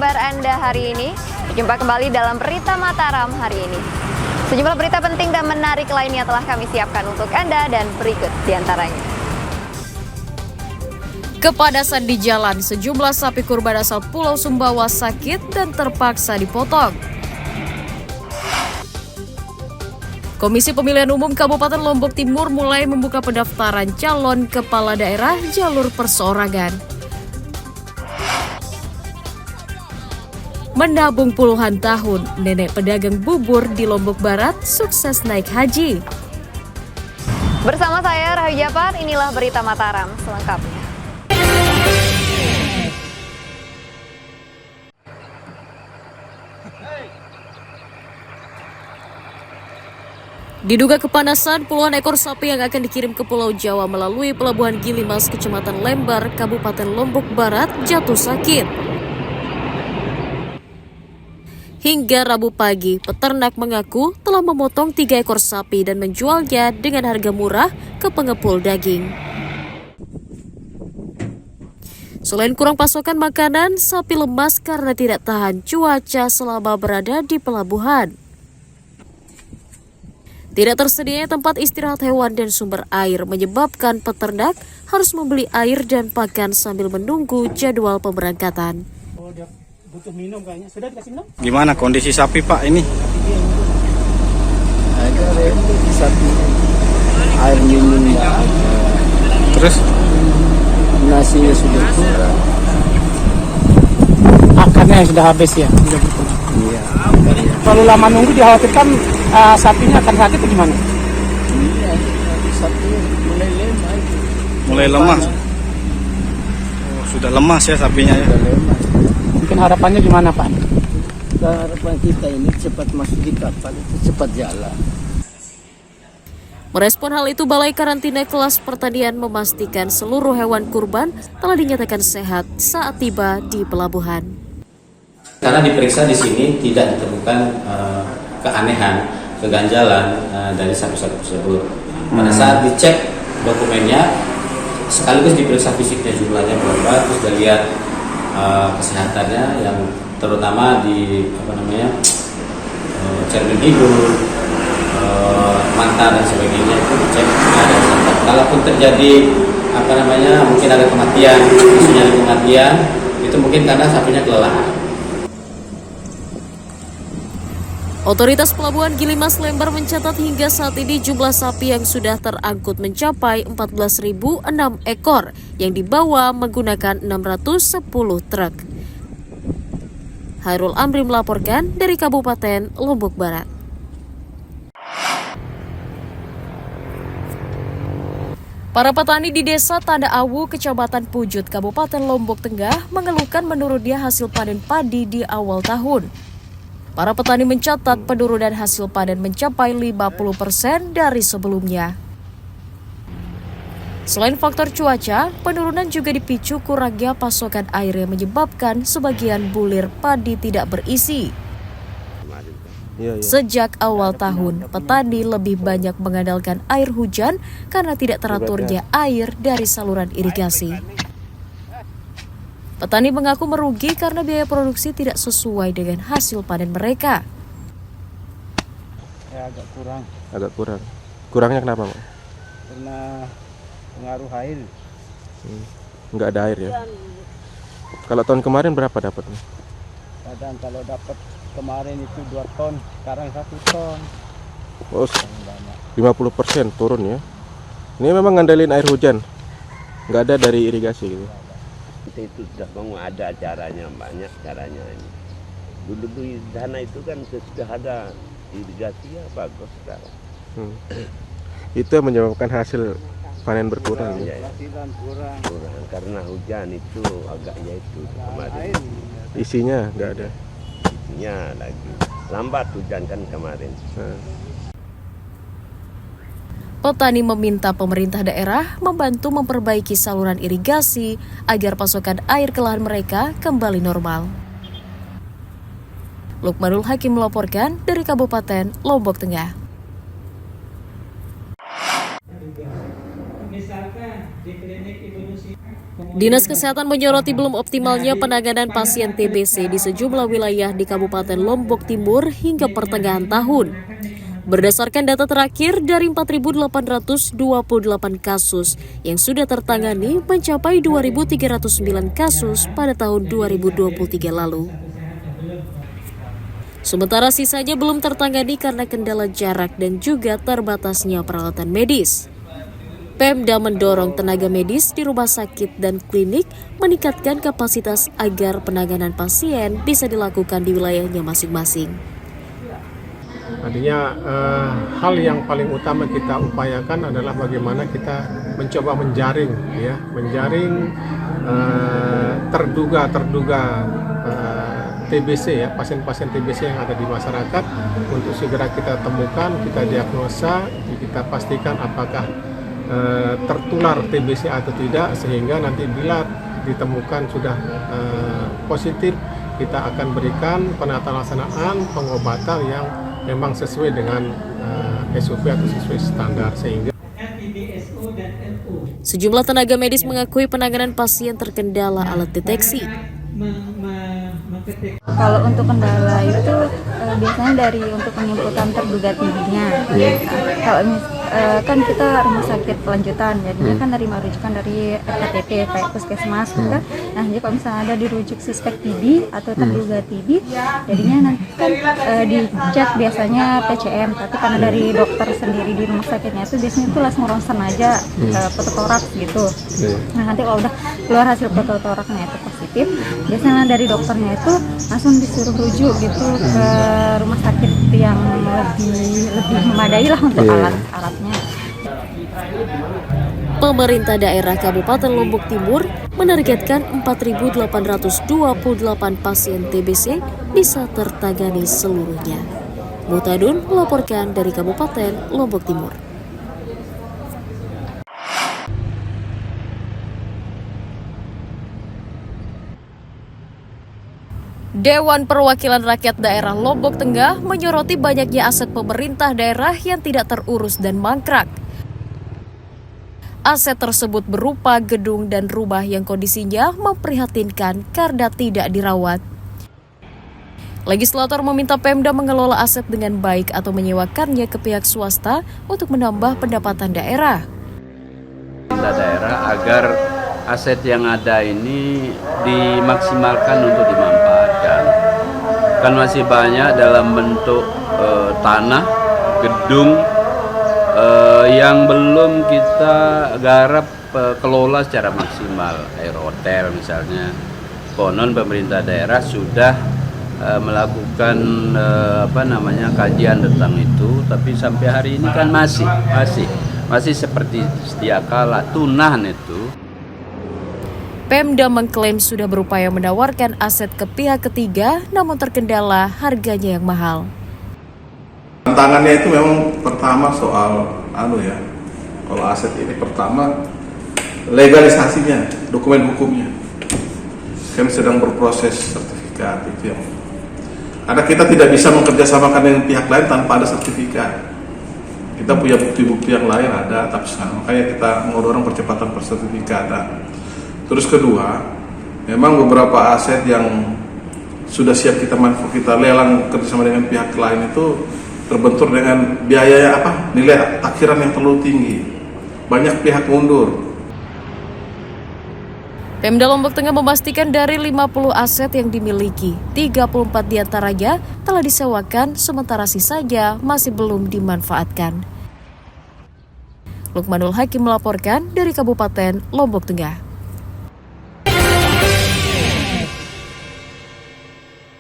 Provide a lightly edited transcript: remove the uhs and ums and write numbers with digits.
kabar Anda hari ini? Jumpa kembali dalam Berita Mataram hari ini. Sejumlah berita penting dan menarik lainnya telah kami siapkan untuk Anda dan berikut diantaranya. Kepanasan di jalan, sejumlah sapi kurban asal Pulau Sumbawa sakit dan terpaksa dipotong. Komisi Pemilihan Umum Kabupaten Lombok Timur mulai membuka pendaftaran calon kepala daerah jalur perseorangan. Menabung puluhan tahun, nenek pedagang bubur di Lombok Barat sukses naik haji. Bersama saya Rahayu Japar, inilah Berita Mataram selengkapnya. Diduga kepanasan, puluhan ekor sapi yang akan dikirim ke Pulau Jawa melalui Pelabuhan Gilimas, Kecamatan Lembar, Kabupaten Lombok Barat jatuh sakit. Hingga Rabu pagi, peternak mengaku telah memotong 3 ekor sapi dan menjualnya dengan harga murah ke pengepul daging. Selain kurang pasokan makanan, sapi lemas karena tidak tahan cuaca selama berada di pelabuhan. Tidak tersedianya tempat istirahat hewan dan sumber air menyebabkan peternak harus membeli air dan pakan sambil menunggu jadwal pemberangkatan. Oh, dia butuh minum kayaknya. Sudah dikasih minum? Gimana kondisi sapi Pak ini? Ada di sapi, air minum nggak ada. Terus Nasinya sudah kurang. Akarnya yang sudah habis ya? Sudah berkurang. Iya. Kalau lama nunggu dikhawatirkan sapinya akan sakit atau gimana? Iya, sapi mulai lemah itu. mulai lemah. Oh, sudah lemas ya sapinya ya. Sudah lemah. Mungkin harapannya gimana Pak? Harapan kita ini cepat masuk di kapal, itu cepat jalan. Merespon hal itu, Balai Karantina Kelas Pertanian memastikan seluruh hewan kurban telah dinyatakan sehat saat tiba di pelabuhan. Karena diperiksa di sini tidak ditemukan keanehan, keganjalan dari sapi-sapi tersebut. Pada saat dicek dokumennya, sekaligus diperiksa fisiknya jumlahnya berapa, terus dilihat kesehatannya yang terutama di cermin hidung, mata dan sebagainya itu dicek ada catat. Kalaupun terjadi mungkin ada kematian, isunya ada kematian, itu mungkin karena sapinya kelelahan. Otoritas Pelabuhan Gilimas Lembar mencatat hingga saat ini jumlah sapi yang sudah terangkut mencapai 14.006 ekor yang dibawa menggunakan 610 truk. Hairul Amri melaporkan dari Kabupaten Lombok Barat. Para petani di Desa Tanda Awu, Kecamatan Pujut, Kabupaten Lombok Tengah mengeluhkan menurunnya hasil panen padi di awal tahun. Para petani mencatat penurunan hasil panen mencapai 50% dari sebelumnya. Selain faktor cuaca, penurunan juga dipicu kurangnya pasokan air yang menyebabkan sebagian bulir padi tidak berisi. Sejak awal tahun, petani lebih banyak mengandalkan air hujan karena tidak teraturnya air dari saluran irigasi. Petani mengaku merugi karena biaya produksi tidak sesuai dengan hasil panen mereka. Ya agak kurang. Agak kurang. Kurangnya kenapa, Pak? Karena pengaruh air. Nggak ada air ya? Kalau tahun kemarin berapa dapatnya? Kadang kalau dapat kemarin itu 2 ton, sekarang 1 ton. Oh, 50% turun ya? Ini memang ngandelin air hujan? Nggak ada dari irigasi gitu? Kita itu sudah mau ada caranya, banyak caranya ini. Dulu dana itu kan sudah ada irigasi ya bagus sekarang. Itu yang menyebabkan hasil panen berkurang ya? Kurang karena hujan itu agaknya itu kemarin. Isinya nggak ada? Isinya lagi lambat hujan kan kemarin. Petani meminta pemerintah daerah membantu memperbaiki saluran irigasi agar pasokan air ke lahan mereka kembali normal. Lukmanul Hakim melaporkan dari Kabupaten Lombok Tengah. Misalkan di klinik ibu Dinas Kesehatan menyoroti belum optimalnya penanganan pasien TBC di sejumlah wilayah di Kabupaten Lombok Timur hingga pertengahan tahun. Berdasarkan data terakhir dari 4.828 kasus yang sudah tertangani mencapai 2.309 kasus pada tahun 2023 lalu. Sementara sisanya belum tertangani karena kendala jarak dan juga terbatasnya peralatan medis. Pemda mendorong tenaga medis di rumah sakit dan klinik meningkatkan kapasitas agar penanganan pasien bisa dilakukan di wilayahnya masing-masing. Artinya hal yang paling utama kita upayakan adalah bagaimana kita mencoba menjaring terduga TBC ya, pasien-pasien TBC yang ada di masyarakat untuk segera kita temukan, kita diagnosa, kita pastikan apakah tertular TBC atau tidak, sehingga nanti bila ditemukan sudah positif, kita akan berikan penatalaksanaan pengobatan yang memang sesuai dengan SOP atau sesuai standar. Sehingga sejumlah tenaga medis mengakui penanganan pasien terkendala alat deteksi. Kalau untuk kendala itu biasanya dari untuk menyimpulkan terduga TB-nya. Kalau kan kita rumah sakit lanjutan, jadinya kan dari rujukan dari RKTP kayak puskesmas kan. Nah, jadi kalau misalnya ada dirujuk suspek TB atau terduga TB, jadinya nanti kan dicek biasanya PCM, tapi karena dari dokter sendiri di rumah sakitnya itu biasanya itu langsung ronsen aja fototoraks gitu. Nah, nanti kalau udah keluar hasil fototoraksnya itu positif, biasanya dari dokternya itu langsung disuruh rujuk gitu ke rumah sakit yang lebih memadai lah untuk alat-alatnya. Pemerintah daerah Kabupaten Lombok Timur menargetkan 4.828 pasien TBC bisa tertangani seluruhnya. Mutadun melaporkan dari Kabupaten Lombok Timur. Dewan Perwakilan Rakyat Daerah Lombok Tengah menyoroti banyaknya aset pemerintah daerah yang tidak terurus dan mangkrak. Aset tersebut berupa gedung dan rumah yang kondisinya memprihatinkan karena tidak dirawat. Legislator meminta Pemda mengelola aset dengan baik atau menyewakannya ke pihak swasta untuk menambah pendapatan daerah. Daerah agar aset yang ada ini dimaksimalkan untuk dimanfaatkan. Kan masih banyak dalam bentuk tanah, gedung yang belum kita garap kelola secara maksimal. Air hotel misalnya, konon pemerintah daerah sudah melakukan kajian tentang itu, tapi sampai hari ini kan masih seperti sedia kala, tunahan itu. Pemda mengklaim sudah berupaya menawarkan aset ke pihak ketiga, namun terkendala harganya yang mahal. Tantangannya itu memang pertama soal kalau aset ini pertama legalisasinya, dokumen hukumnya kan sedang berproses sertifikat itu yang karena kita tidak bisa mengerjasamakan dengan pihak lain tanpa ada sertifikat. Kita punya bukti-bukti yang lain ada, tapi makanya kita mendorong percepatan persertifikatan. Terus kedua, memang beberapa aset yang sudah siap kita lelang kerjasama dengan pihak lain itu terbentur dengan biaya nilai takhiran yang terlalu tinggi. Banyak pihak mundur. Pemda Lombok Tengah memastikan dari 50 aset yang dimiliki, 34 diantaranya telah disewakan, sementara sisanya masih belum dimanfaatkan. Lukmanul Hakim melaporkan dari Kabupaten Lombok Tengah.